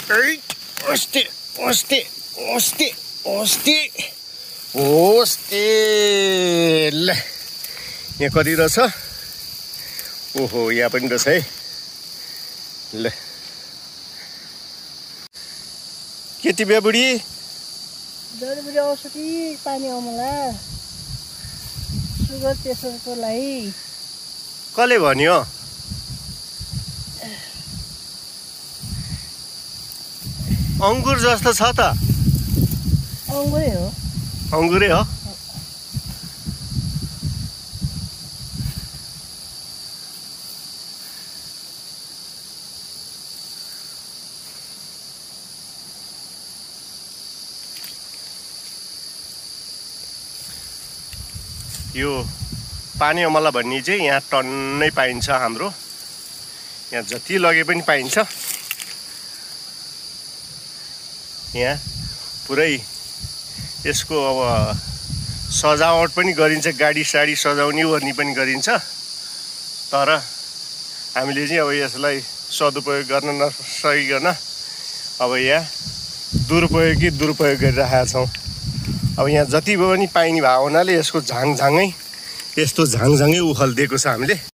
अस्ते अस्ते अस्ते अस्ते अस्ते ल यहाँ कति रहेछ ओहो यहाँ पनि रहेछ है ल केटी बिहा बुढी जडीबुटी औषधि पानी अमला सुगर प्रेसरको लागि कसले भन्यो अंगुर जस्तो छ त अंगुरै हो अंगुरै हो यो पानी अमला भन्ने चाहिँ यहाँ टन्नै पाइन्छ हाम्रो यहाँ जति लगे पनि पाइन्छ यहाँ पुरै यसको अब सजावट पनि गरिन्छ गाडी साडी सजाउने ओर्नी पनि गरिन्छ तर हामीले चाहिँ अब यसलाई सदुपयोग गर्न नसकिकन अब यहाँ दुरुपयोग गरिरहेका छौँ अब यहाँ जति पनि पाइने भएको हुनाले यसको झाङझाङै यस्तो झाङझाङै उखाल दिएको छ हामीले